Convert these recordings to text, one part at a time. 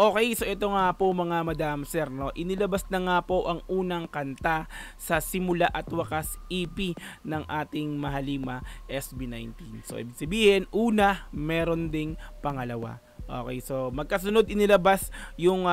Okay, so ito nga po mga madam sir, no, inilabas na nga po ang unang kanta sa Simula at Wakas EP ng ating mahalima SB19. So ibig sabihin, una, meron ding pangalawa. Okay, so magkasunod inilabas yung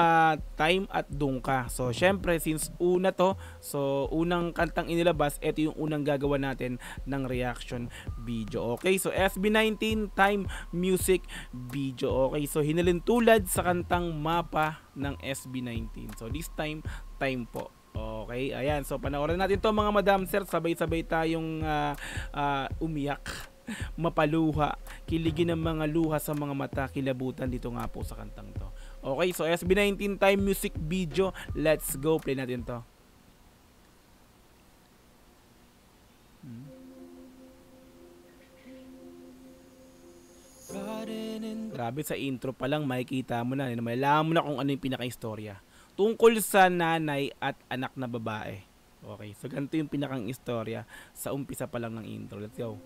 Time at Dungka. So syempre since una to, so unang kantang inilabas, ito yung unang gagawa natin ng reaction video. Okay, so SB19 Time Music Video. Okay, so hinalin tulad sa kantang Mapa ng SB19. So this time, Time po. Okay, ayan. So panoorin natin to mga madam sir, sabay-sabay tayong umiyak, mapaluha, kiligin ng mga luha sa mga mata, kilabutan dito nga po sa kantang to. Okay, so SB19 Time Music Video, let's go, play natin to. Grabe, sa intro pa lang makikita mo na, malaman mo na kung ano yung pinaka-istorya tungkol sa nanay at anak na babae. Okay, so ganito yung pinakang istorya sa umpisa pa lang ng intro. Let's go.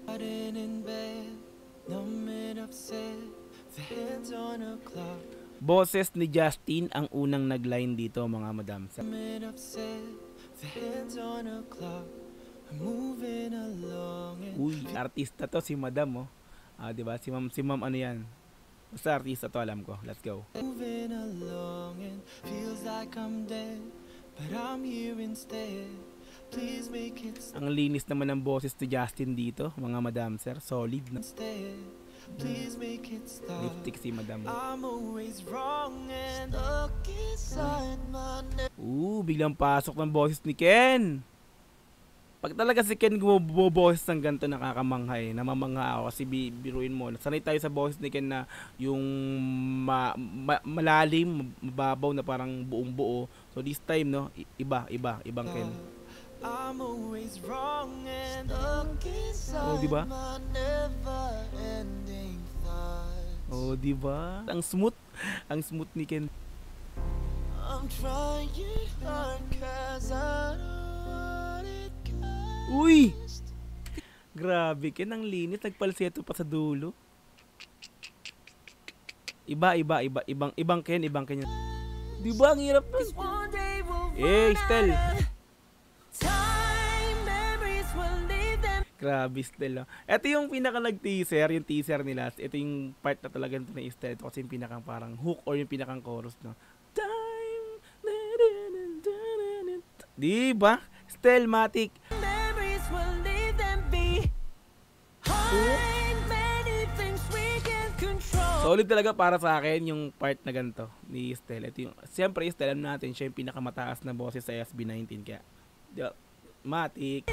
Boses ni Justin ang unang nagline dito mga madam. Uy, artista to si madam, oh. Diba? Si ma'am ano yan? Basta artista to, alam ko. Let's go. Ang linis naman ng boses ni Justin dito, mga madam sir. Solid na. Lipstick si madam. Biglang pasok ng boses ni Ken. Pag talaga si Ken bumuboses ng ganito, nakakamangha eh. Namamangha ako kasi biruin mo. Sanay tayo sa boses ni Ken na yung malalim, mababaw na parang buong buo. So this time, no, ibang Ken. Oh, diba? Oh, diba? Ang smooth ni Ken. Uy! Grabe, Ken, ang linis. Nagpalseto pa sa dulo. Ibang Ken. Diba, ang hirap na. Stel. Grabe, Stel. Ito yung pinaka nag-teaser, yung teaser nila. Ito yung part na talagang ito na Stel. Ito kasi yung pinakang parang hook or yung pinakang chorus, no? Time. Diba? Stel Matic. Solid talaga para sa akin yung part na ganito ni Stel. Ito yung, siyempre Stel, alam natin siya yung pinakamataas na boses sa SB19, kaya Matic.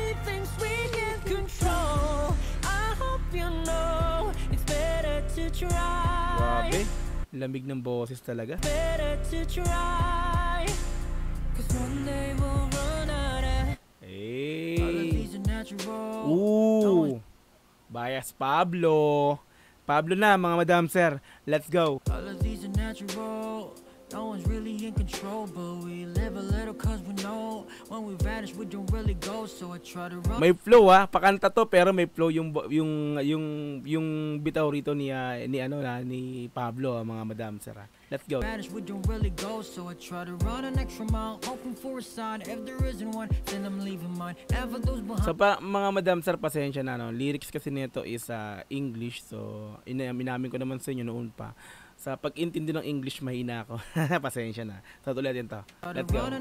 Grabe, lamig ng boses talaga. Bias Pablo na mga madam sir. Let's go. All of these are natural. No one's really in control, but we live a little cause we know when we vanish we don't really go, so I try to run. May flow pakanta to pero may flow yung bitaw rito ni Pablo, mga madam sir. Let's go. Vanish we don't really go, so I try to run an extra mile, hoping for a sign. If there isn't one, then I'm leaving mine. Never those behind. So mga madam sir, pasensya na, no. Lyrics kasi nito is English, so inamin ko naman sa inyo noon pa. Sa pag-intindi ng English, mahina ako. Pasensya na. So, tuloy din to. Let's go.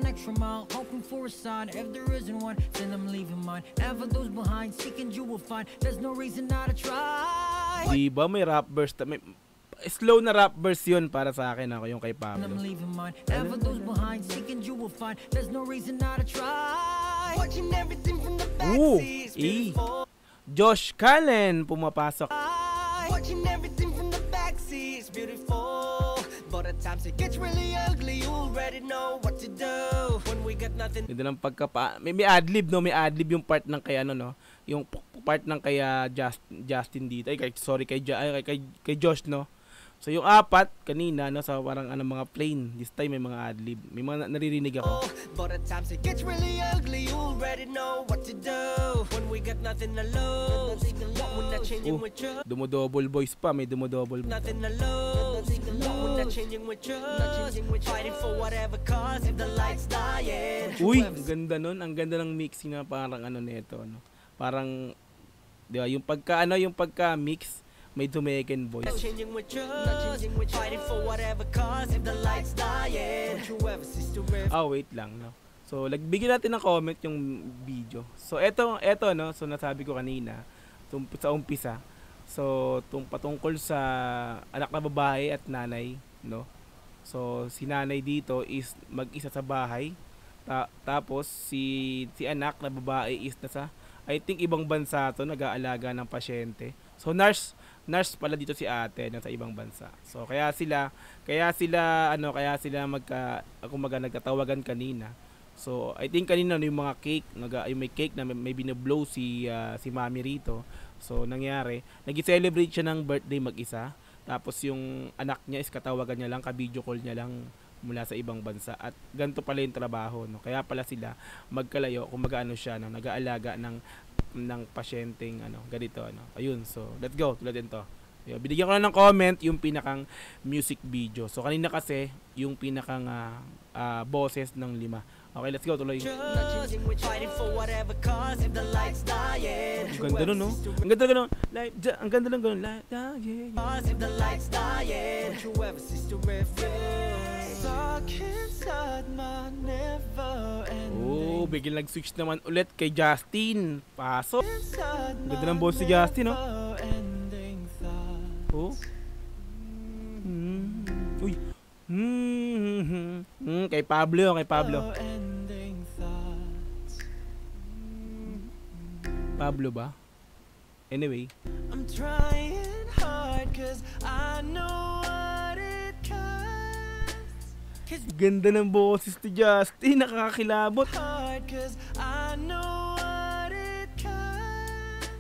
Diba may rap verse? May slow na rap verse yun para sa akin, ako yung kay Pablo. Josh Cullen pumapasok. It's beautiful, but at times it gets really ugly. You already know what to do when we got nothing. Ito lang may adlib, no? May adlib yung part ng kay no? Yung part ng kaya Justin dito. Kay Josh, no? So yung apat kanina, no, sa parang mga plain. This time may mga adlib. May mga naririnig ako. But at times it gets really ugly. You already know what to do when we got nothing to lose. Dumo-double voice pa, may dumo-double. Nothing to lose. Uy, ang ganda nun. Ang ganda ng mixing na parang ano nito, no? Parang, di ba, yung pagka mix, may Jamaican voice. Wait lang, no? So, bigyan natin ng comment yung video. So, eto no? So, nasabi ko kanina, sa umpisa. So, patungkol sa anak na babae at nanay, no? So, si nanay dito is mag-isa sa bahay. Tapos, si anak na babae is nasa, I think, ibang bansa to, nag-aalaga ng pasyente. So, nurse pala dito si ate nasa ibang bansa. So, kaya sila nagkatawagan kanina. So, I think kanina yung mga cake, yung may cake na may binoblow si mami rito. So, nangyari, nag-celebrate siya ng birthday mag-isa. Tapos yung anak niya is katawagan niya lang, ka-video call niya lang mula sa ibang bansa. At ganito pala yung trabaho, no? Kaya pala sila magkalayo kung mag-ano siya, no? Nag-aalaga ng pasyenteng ganito, ano. Ayun, so let's go, tulad nito. Binigyan ko na ng comment yung pinakang music video. So kanina kasi yung pinakang boses ng 5. Okay, let's go, tuloy. Ang ganda nun, no? Ang ganda nun. Ang ganda lang ganun. Oh, biglang nag-switch naman ulit kay Justin. Pasok. Ang ganda ng boss si Justin, no? Oh. Uy. Kay Pablo. Pablo ba? Anyway. I'm trying hard cause I know what it costs. Ganda ng boses ni Justin, nakakakilabot. Hard cause I know what it costs.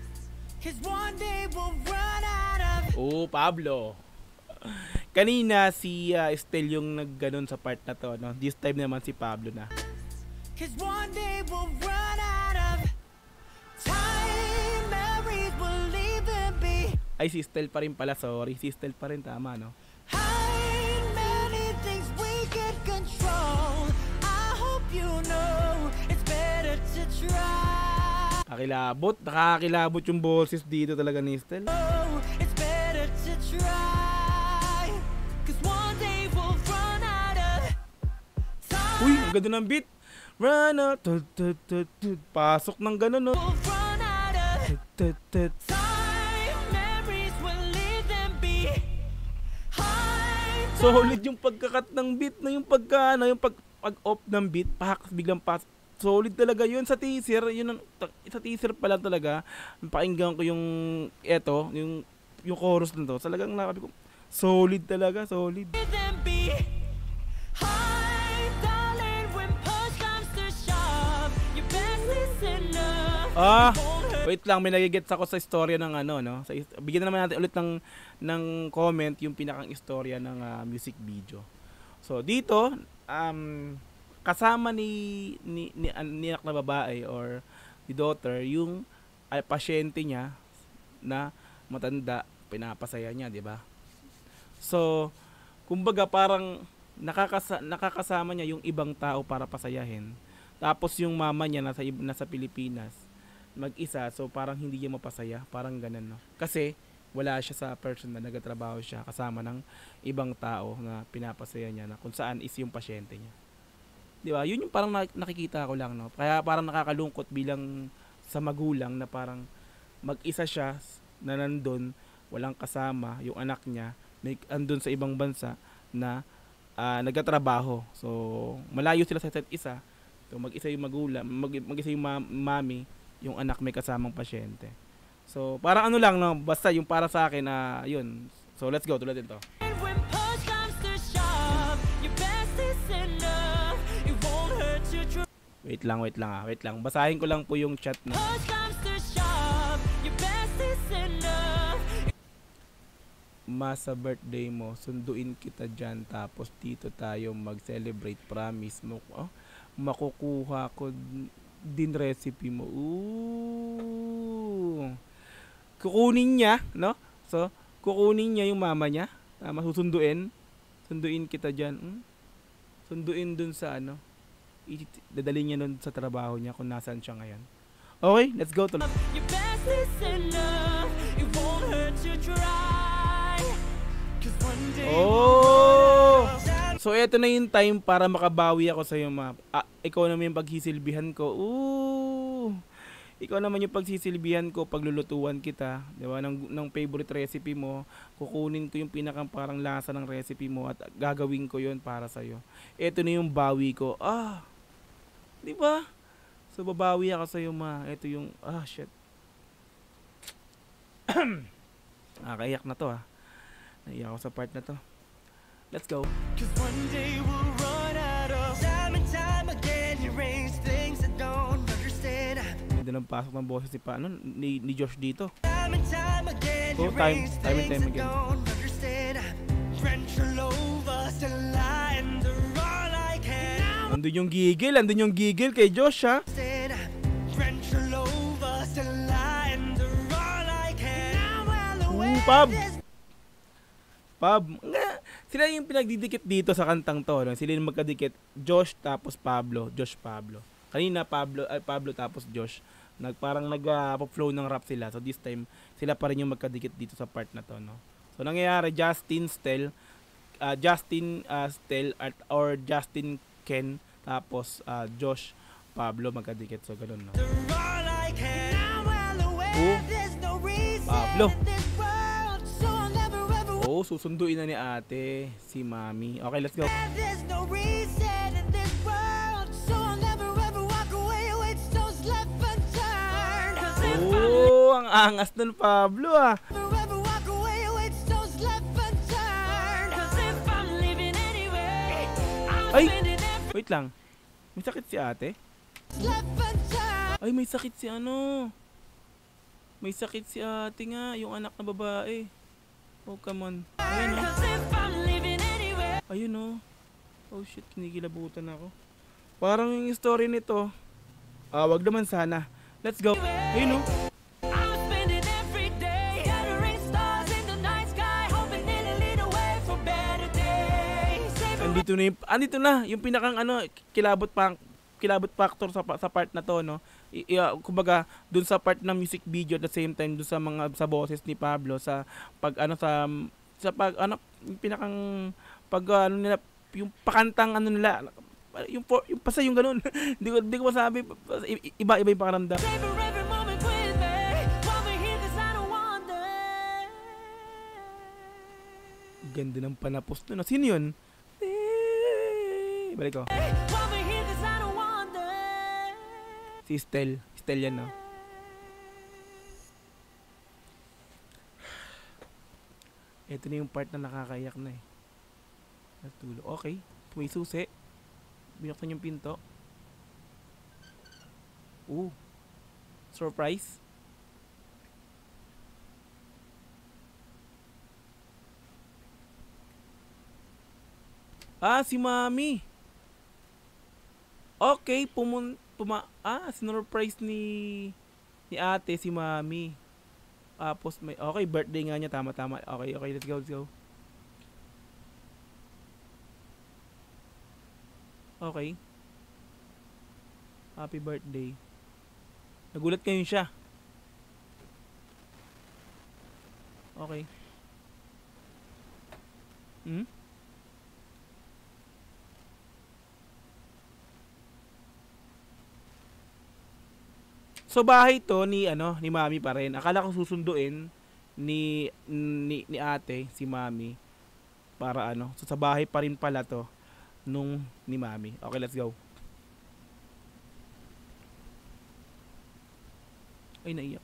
Cause one day we'll run out of. Oh, Pablo. Kanina si Estel yung nagganon sa part na to, no? This time naman si Pablo na. Cause one day we'll run out of time, memories will leave and be. Ay, si Estel pa rin pala, sorry. Si Estel pa rin, tama, no? Hide many things we can control. I hope you know it's better to try. Nakakilabot yung boses dito talaga ni Estel. Oh, it's better to try. Cause one day we'll run out of time. Uy, ang ganda ng beat. Run out. Pasok ng gano'n, no? We'll run out of time. Memories will leave them behind. Solid yung pagkakat ng beat na yung yung pag-off ng beat, biglang solid talaga yun sa teaser. Sa teaser pa lang talaga. Pakinggan ko yung chorus nito. Talagang nakabi ko, solid talaga, solid. Wait lang, may nagigets ako sa istorya ng no? Bigyan naman natin ulit ng comment yung pinakang istorya ng music video. So dito, kasama ni anak na babae or ni daughter yung pasyente niya na matanda, pinapasaya niya, di ba? So, kumbaga parang nakakasama niya yung ibang tao para pasayahin. Tapos yung mama niya nasa Pilipinas, mag-isa, so parang hindi niya mapasaya, parang ganun, no? Kasi wala siya sa person na nagtatrabaho siya kasama ng ibang tao na pinapasaya niya, na kung saan is yung pasyente niya. Di ba? Yun yung parang nakikita ko lang, no? Kaya parang nakakalungkot bilang sa magulang na parang mag-isa siya na nandun, walang kasama, yung anak niya, andun sa ibang bansa na nagtatrabaho. So, malayo sila sa isa't isa. So, mag-isa yung magulang, mag-isa yung mami, yung anak may kasamang pasyente. So, parang ano lang, no? Basta yung para sa akin na yun. So, let's go. Tulad ito. Wait lang. Basahin ko lang po yung chat na. Sa birthday mo, sunduin kita dyan, tapos dito tayo mag-celebrate, promise mo. Makukuha ko din recipe mo. Kukunin niya, no? So, kukunin niya yung mama niya, susunduin. Sunduin kita dyan. Sunduin dun sa ano. Dadalhin niya nun sa trabaho niya kung nasaan siya ngayon. Okay, let's go. Your best is enough. It won't hurt to try. 'Cause one day Oh! So, eto na yung time para makabawi ako sa'yo, ma. Ikaw naman yung pagsisilbihan ko. Ooh! Ikaw naman yung pagsisilbihan ko, paglulutuan kita, di ba? Ng favorite recipe mo, kukunin ko yung pinakang parang lasa ng recipe mo at gagawin ko yon para sa'yo. Eto na yung bawi ko. Di ba? So, babawi ako sa'yo, ma. Eto yung, shit. Nakakaiyak na to, Naiyak ako sa part na to. Let's go. 'cause one day we'll run out of time and time again. You raise things I don't understand. Ganda ng pasok ng boses ni Josh dito. Time and time again. Oh, You time raise and things time I again. don't understand. Drench all over till I ender all I can. Andun yung gigil kay Josh, ha? Drench all over till I ender all I can. Now well Pab! this Sila yung pinagdidikit dito sa kantang to, no? Sila yung magkadikit, Josh tapos Pablo, Josh Pablo. Kanina Pablo tapos Josh. Parang nag-flow ng rap sila. So this time, sila pa rin yung magkadikit dito sa part na to, no? So nangyayari, Justin Stel or Justin Ken tapos Josh Pablo magkadikit. So ganun, no? all I can. Now well Oh, there's no reason Pablo. in this world, so I'll never ever Oh, susunduin na ni ate si Mami. Okay, let's go. There's no reason in this world, so I'll never ever walk away with stones left unturned. 'Cause if Oh, ang angas nun, Pablo, Never ever walk away with stones left unturned. 'Cause if I'm living anywhere, I'm Ay! spending every Wait lang. May sakit si ate? left unturned. Ay, may sakit si ano. May sakit si ate nga, yung anak na babae. Oh, come on. Ayun, 'Cause if I'm living anywhere, Ayun, Oh, shit, kinikilabutan ako. Parang yung story nito. Wag naman sana. Let's go. Ayun, I'm spending every day gathering stars in the night sky, hoping it'll lead away for better days. Andito na yung pinakang kilabot factor sa part na to, no. Kumbaga dun sa part ng music video at the same time dun sa boses ni Pablo sa yung pinakang nila, yung pakantang nila, yung basta yung ganun. Hindi ko masabi, iba yung pakaramdam. Savor every moment with me, while we're here 'cause I don't want them. Ganda ng panapos nun. Sino yun? Balik ko. While we're here 'cause I don't want them. Si Stel yan, no? Ito na yung part na nakakaiyak na Natulog. Okay. May susi. Binuksan yung pinto. Surprise. Si Mami. Okay, sinurprise ni ate si Mami. Tapos okay, birthday nga niya, tama. Okay, let's go. Okay. Happy birthday. Nagulat ngayon siya. Okay. So bahay to ni Mami pa rin. Akala ko susunduin ni ate si Mami para So sa bahay pa rin pala to nung ni Mami. Okay, let's go. Ay, naiyak.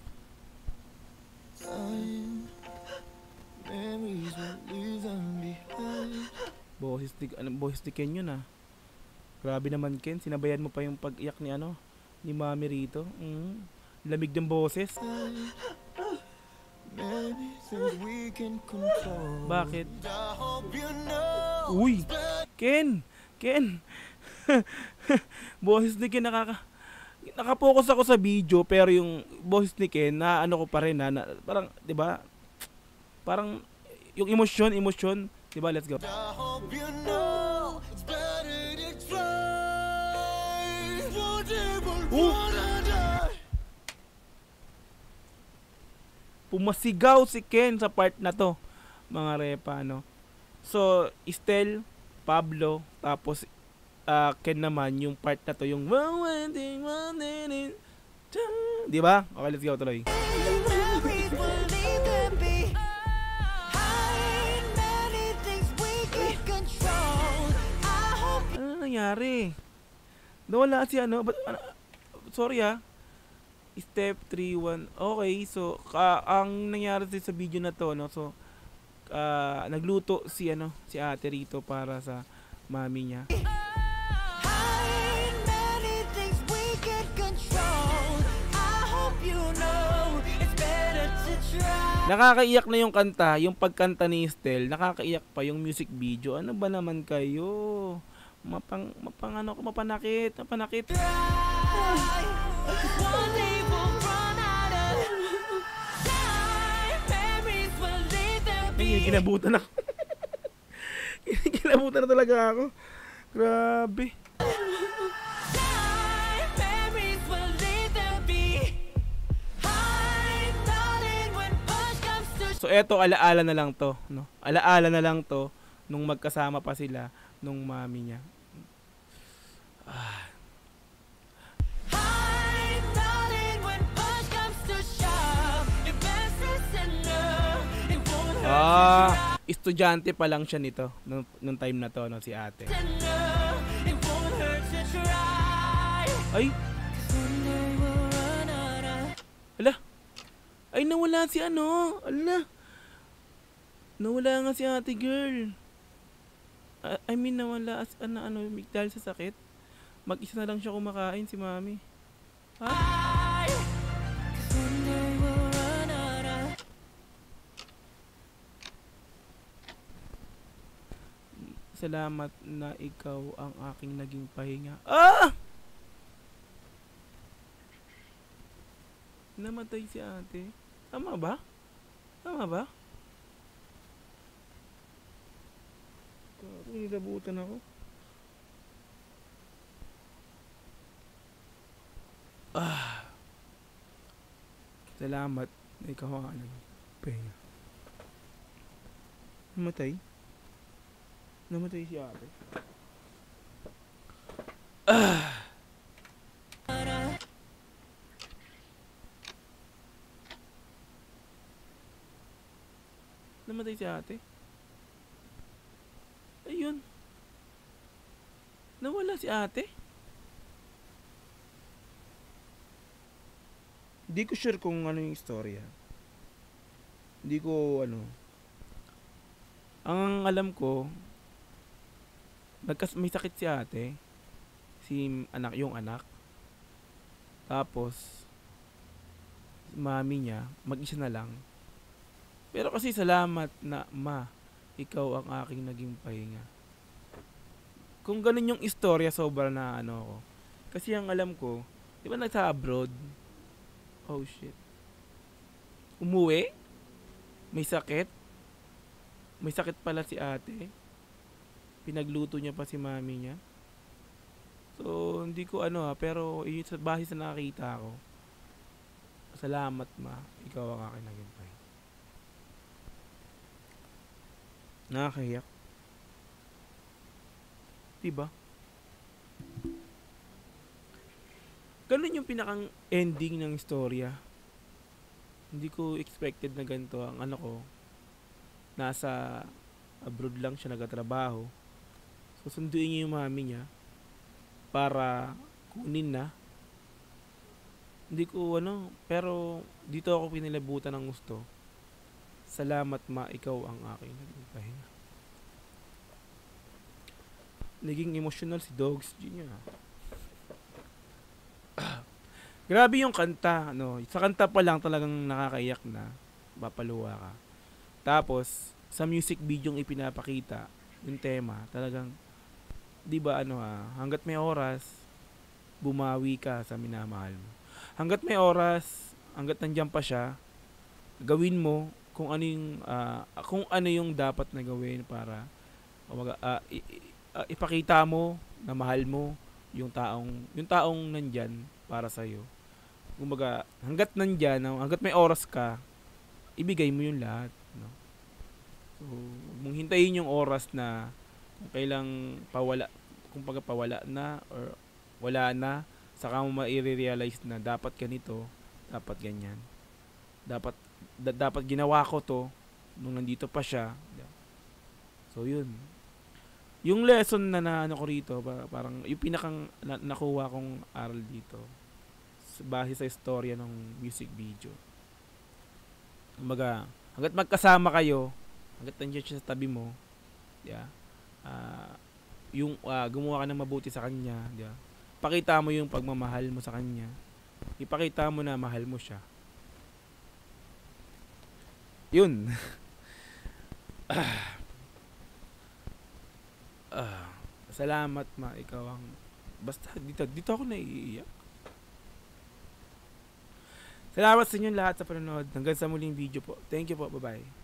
Boses ni Ken yun, Grabe naman, Ken. Sinabayan mo pa yung pag-iyak ni Mami rito. Lamig ng boses. Bakit? Uy! Ken! Boses ni Ken nakapokus ako sa video, pero yung boses ni Ken ko pa rin parang, 'di ba? Parang yung emosyon Diba? Let's go. I hope you know it's better to try. One day we'll wanna die. Pumasigaw si Ken sa part na to, mga repa, no? So, Estel, Pablo, tapos Ken naman, yung part na to, yung di ba? Okay, let's go, tuloy. Memories will leave them be. Hide many things we can control. I hope Ano nangyari? Nawala si ano, sorry Step 3-1. Okay, so ang nangyari sa video na to, no? So nagluto si si ate rito para sa mami niya. hide many things we can control. I hope you know it's better to try. Nakakaiyak na yung kanta, yung pagkanta ni Estel, nakakaiyak pa yung music video. Ano ba naman kayo? Mapanakit. One day we'll run out of time. Memories will leave them be. Kinabutan ako. Kinabutan na talaga ako. Grabe. Time, memories will leave them be. Hide, darling, when push comes to So eto, alaala na lang to, no? Alaala na lang to nung magkasama pa sila nung mami niya. hide, darling, when push comes to shove. Your best is enough. It won't hurt Estudyante pa lang siya nito nung time na to, no, si ate. enough. It won't hurt to try. Ay, One day we'll run out of ala. Ay, nawala si ano. Ala. Nawala nga si ate girl. I mean, nawala dahil sa sakit. Mag-isa na lang siya kumakain si mami. hide. 'Cause one day we'll run out of Salamat na ikaw ang aking naging pahinga. Namatay si ate. Tama ba? Nilabutan ako. Salamat na ikaw ang aking naging pahinga. Namatay si ate. Namatay si ate. Ayun. Nawala si ate. Hindi ko sure kung ano yung istorya. Hindi ko Ang alam ko, may sakit si ate. Yung anak. Tapos, mami niya, mag-isa na lang. Pero kasi salamat na, ma, ikaw ang aking naging pahinga. Kung ganun yung istorya, sobra na ako. Kasi ang alam ko, di ba nasa abroad? Oh shit. Umuwi? May sakit? May sakit pala si ate. Pinagluto niya pa si mami niya. So, hindi ko pero sa base sa nakakita ko, salamat ma, ikaw ang aking naging pahinga. Nakakahiyak. Diba? Ganun yung pinakang ending ng istorya. Hindi ko expected na ganito. Ang ko, nasa abroad lang siya nagtatrabaho. Susunduin niya yung mami niya para kunin na. Hindi ko pero dito ako pinilabutan ng gusto. Salamat ma, ikaw ang aking naging pahinga. Naging emotional si Dogs Jr. Grabe yung kanta, Sa kanta pa lang talagang nakakaiyak na. Papaluwa ka. Tapos, sa music video yung ipinapakita, yung tema, talagang, di ba hanggat may oras, bumawi ka sa minamahal mo. Hanggat may oras, hanggat nandiyan pa siya, gawin mo kung ano yung dapat na gawin para kumbaga, ipakita mo na mahal mo yung taong nandyan para sa iyo. Kumbaga, hangga't nandyan, no, hangga't may oras ka, ibigay mo yung lahat, no. So, huwag mong hintayin yung oras na kung kailang pawala na or wala na, saka mo ma-realize na dapat ganito, dapat ganyan. Dapat ginawa ko to nung nandito pa siya. So, yun. Yung lesson na ano ko rito, parang yung pinakang nakuha kong aral dito, base sa istorya ng music video. Kumbaga, hanggat magkasama kayo, hanggat nandiyan siya sa tabi mo, yeah, gumawa ka ng mabuti sa kanya, yeah, pakita mo yung pagmamahal mo sa kanya, ipakita mo na mahal mo siya. Yun. Salamat ikaw ang basta dito ako naiiyak. Salamat sa inyo lahat sa panonood. Hanggang sa muling video po. Thank you po. Bye-bye.